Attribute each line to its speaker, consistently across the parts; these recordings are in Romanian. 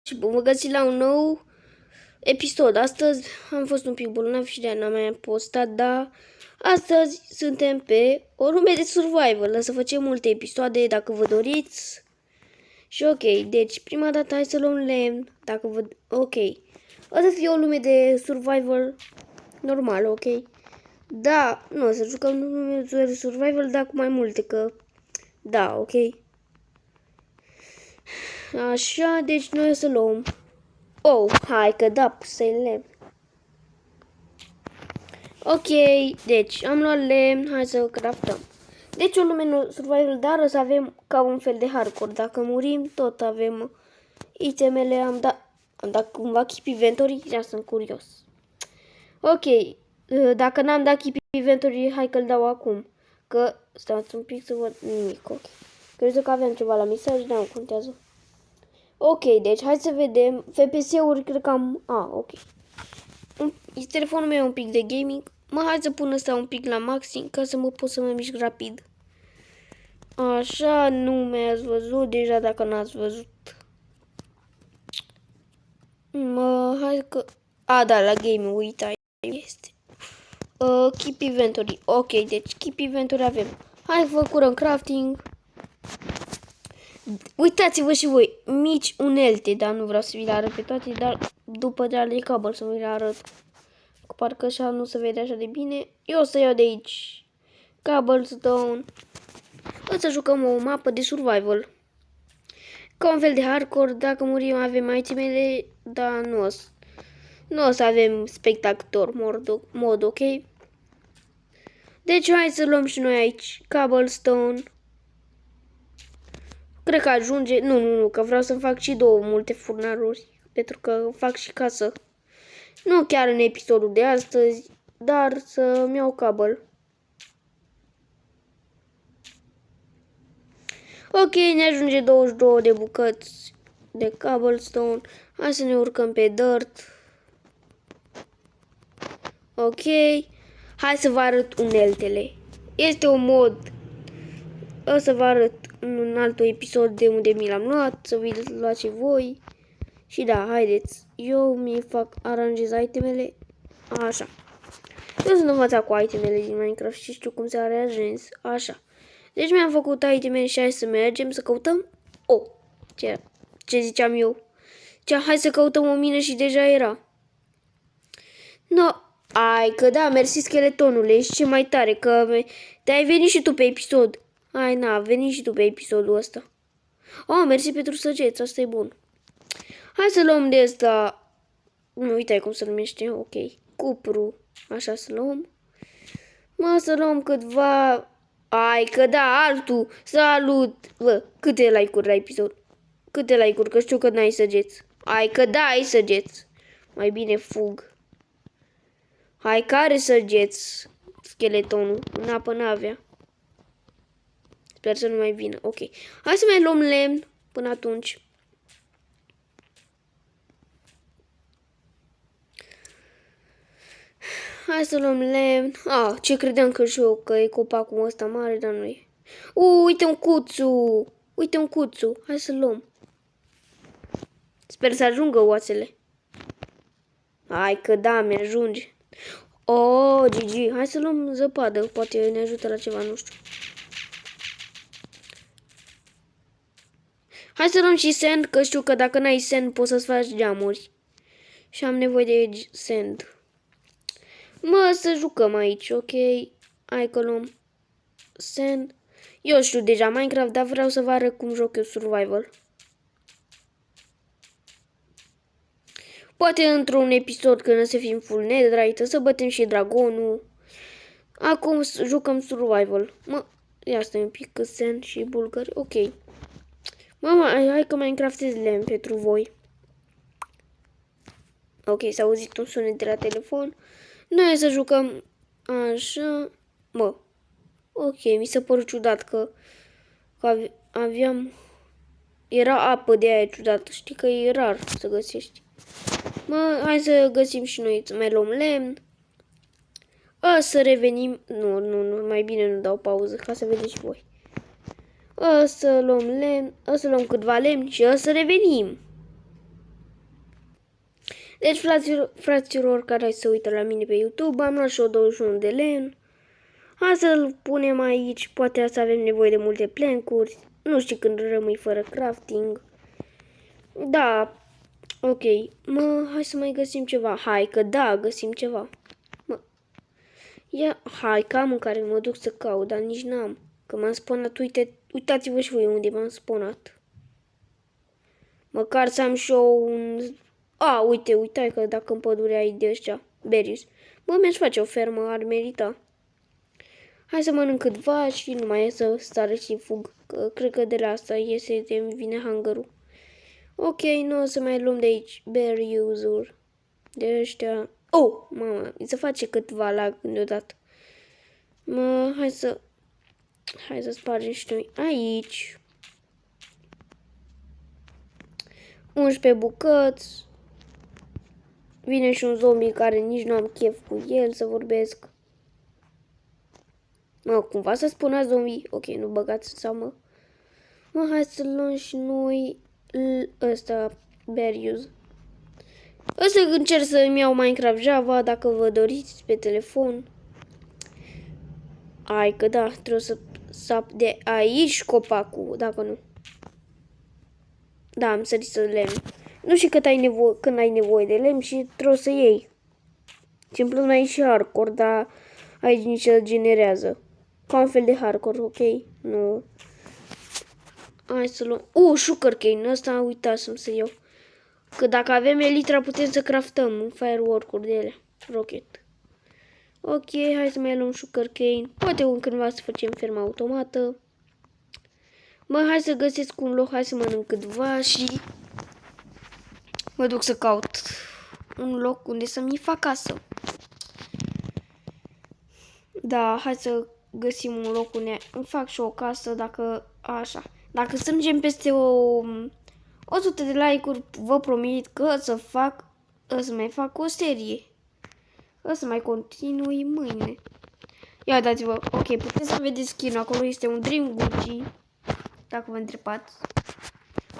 Speaker 1: Și bun, vă găsiți la un nou episod. Astăzi am fost un pic bolnav și de-aia n-am mai postat, dar astăzi suntem pe o lume de survival. O să facem multe episoade dacă vă doriți. Și ok, deci prima dată hai să luăm lemn, dacă vă... Ok, o să fie o lume de survival normal, ok? Da, nu o să jucăm lume de survival, dar cu mai multe, că... Da, ok? Așa, deci noi o să luăm... Oh, hai că da, să-i lemn. Ok, deci am luat lemn, hai să craftăm. Deci o lume survival, dar o să avem ca un fel de hardcore. Dacă murim, tot avem itemele, am dat cumva keep inventory, ia sunt curios. Ok, dacă n-am dat keep inventory, hai că-l dau acum. Că, stați un pic să văd nimic, ok. Crezut că aveam ceva la mesaj, dar nu contează. Ok, deci hai să vedem. FPS-uri cred că am... ok. Telefonul meu e un pic de gaming. Hai să pun ăsta un pic la maxim ca să mă pot să mă mișc rapid. Așa, nu mi-ați văzut deja dacă n-ați văzut. Hai că... da, la game, uita, este. Keep inventory. Ok, deci keep inventory avem. Hai să curăm crafting. Uitați-vă și voi, mici unelte, dar nu vreau să vi le arăt pe toate, dar după de cable să vi le arăt. Parcă așa nu se vede așa de bine. Eu o să iau de aici cobblestone. O să jucăm o mapă de survival. Ca un fel de hardcore, dacă murim avem itemele, dar nu o să avem spectator mod, ok? Deci hai să luăm și noi aici cobblestone. Cred că ajunge, nu, că vreau să fac și multe furnaruri, pentru că fac și casă. Nu chiar în episodul de astăzi, dar să-mi iau cable. Ok, ne ajunge 22 de bucăți de cobblestone. Hai să ne urcăm pe dirt. Ok, hai să vă arăt uneltele. Este un mod, o să vă arăt în un alt episod de unde mi l-am luat, să vi-l luați și voi. Și da, haideți, eu mi fac, aranjez itemele, așa. Eu sunt învățat cu itemele din Minecraft și știu cum se aranjez, așa. Deci mi-am făcut itemele și hai să mergem să căutăm. Ce ziceam eu? Hai să căutăm o mină și deja era. Ai, că da, mersi scheletonule, ești ce mai tare, că te-ai venit și tu pe episod. Veni și tu pe episodul ăsta. Mersi pentru săgeți, asta e bun. Hai să luăm de asta, nu uitai cum se numește, ok, cupru, așa să luăm. Să luăm câtva, ai, că da, altul, salut, câte like-uri la episod? Câte like-uri, că știu că n-ai săgeți. Ai, că da, ai săgeți. Mai bine fug. Hai, care săgeți? Scheletonul, în apă n-avea. Sper să nu mai vină, ok. Hai să mai luăm lemn până atunci. Hai să luăm lemn. Ce credeam că și eu, că e copacul ăsta mare, dar nu e. Uite un cuțu. Uite un cuțu. Hai să luăm. Sper să ajungă oasele. Hai că da, mi-ajunge. GG. Hai să luăm zăpadă. Poate ne ajută la ceva, nu știu. Hai să luăm și sand, că știu că dacă n-ai sand poți să-ți faci geamuri. Și am nevoie de sand. Să jucăm aici, ok? Hai că luăm sand. Eu știu deja Minecraft, dar vreau să vă arăt cum joc eu survival. Poate într-un episod când o să fim full netherite, să bătem și dragonul. Acum jucăm survival. Ia stai un pic, sand și bulgări, ok. Hai că mai încraftez lemn pentru voi. Ok, s-a auzit un sunet de la telefon. Noi să jucăm așa. Ok, mi s-a părut ciudat că aveam... Era apă de aia ciudată, știi că e rar să găsești. Hai să găsim și noi, să mai luăm lemn. Să revenim... Nu, mai bine nu dau pauză, ca să vedeți și voi. Să luăm lemn, să luăm câtva lemn și să revenim. Deci, fraților care se uită la mine pe YouTube, am luat și o 21 de len. Hai să-l punem aici, poate să avem nevoie de multe plancuri. Nu știu când rămâi fără crafting. Da, ok. Hai să mai găsim ceva. Hai că da, găsim ceva. Hai că am în care mă duc să caut, dar nici n-am. Că m-am spawnat, uitați-vă și voi unde m-am spawnat. Măcar să am și eu un... uite că dacă în pădure ai de ăștia, berries. Mi-aș face o fermă, ar merita. Hai să mănânc câtva și nu mai e să stară și fug. Că cred că de la asta iese de mi vine hunger-ul. Ok, nu o să mai luăm de aici berries-uri. De ăștia... Mama, mi se face câtva lag deodată. Hai să spargem și noi aici. 11 bucăți. Vine și un zombie care nici nu am chef cu el să vorbesc. Cumva să spună zombie. Ok, nu băgați în seamă. Hai să luăm și noi ăsta, berries. Ăsta încerc să-mi iau Minecraft Java, dacă vă doriți, pe telefon. Hai că da, trebuie să sap de aici copacul, dacă nu. Da, am sărit să lemn. Nu știu când ai nevoie de lemn și trebuie să iei. Și în plus mai e și hardcore, dar aici nici se generează. Ca un fel de hardcore, ok? Nu. Hai să luăm... sugarcane, ăsta uitasem să iau. Că dacă avem elitra putem să craftăm firework-uri de ele. Rocket. Ok, hai să mai luăm sugarcane. Poate cândva să facem ferma automată. Hai să găsesc un loc, hai să mănânc câtva și mă duc să caut un loc unde să-mi fac casă. Da, hai să găsim un loc unde îmi fac și o casă, așa. Dacă strângem peste 100 de like-uri, vă promit că să mai fac o serie. O să mai continui mâine. Ia dați-vă, ok, puteți să vedeți skin-ul, acolo este un Dream Gucci. Dacă vă întrebați.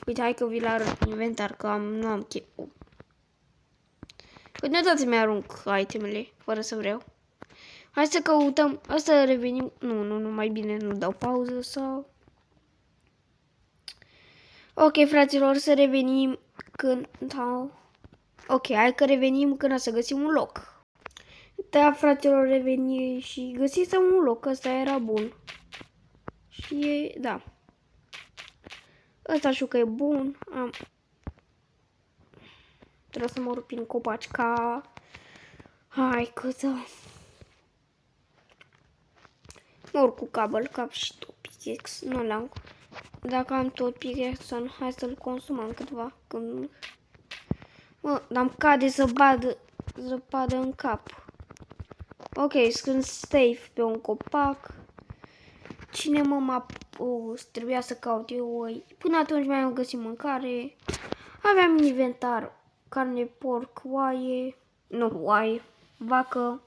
Speaker 1: Uite, hai că vi-l arăt inventar, că nu am chef. Păi nu dați mi arunc itemele, fără să vreau. Hai să căutăm, asta revenim. Nu, mai bine nu dau pauză sau... Ok, fraților, să revenim când... Ok, hai că revenim când o să găsim un loc. Da, fraților, reveni și găsisem un loc, ăsta era bun. Și da. Ăsta știu că e bun. Trebuie să mă rup în copaci ca... Hai că da. Mă urc cu cable cap și tot pickaxe. Nu l-am. Dacă am tot pickaxe, hai să-l consumăm câtva. Când... dar-mi cade zăpadă în cap. Ok, sunt safe pe un copac. Cine trebuia să caut eu. Până atunci mai am găsit mâncare. Aveam inventar. Carne, porc, oaie, vacă.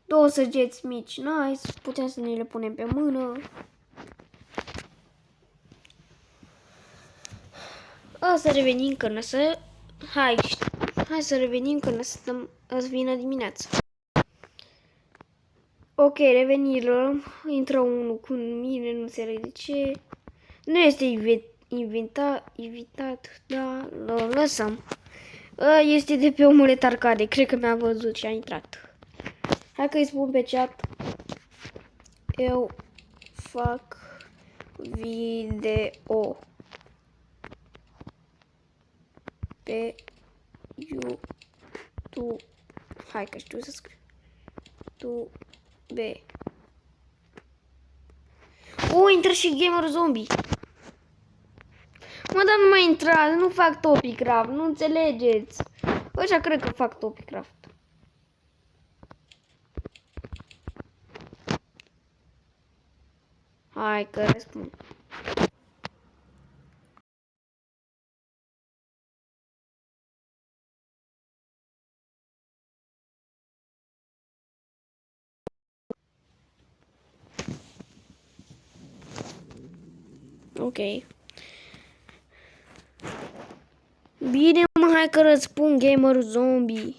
Speaker 1: 2 săgeți mici, nice. Putem să ne le punem pe mână. O să revenim când să... Hai să revenim când să vină dimineața. Ok, revenirăm. Intră unul cu mine, nu înțeleg de ce. Nu este invitat, dar lăsăm. Este de pe omulet arcade, cred că mi-a văzut și a intrat. Hai că îi spun pe chat. Eu fac video pe YouTube. Hai că știu să scriu. YouTube. Intră și gamer zombie. Dar nu mai intra, nu fac Topicraft, nu înțelegeți. Ăștia cred că fac Topicraft. Hai că răspund. Ok. Bine, hai că răspund gamer zombie.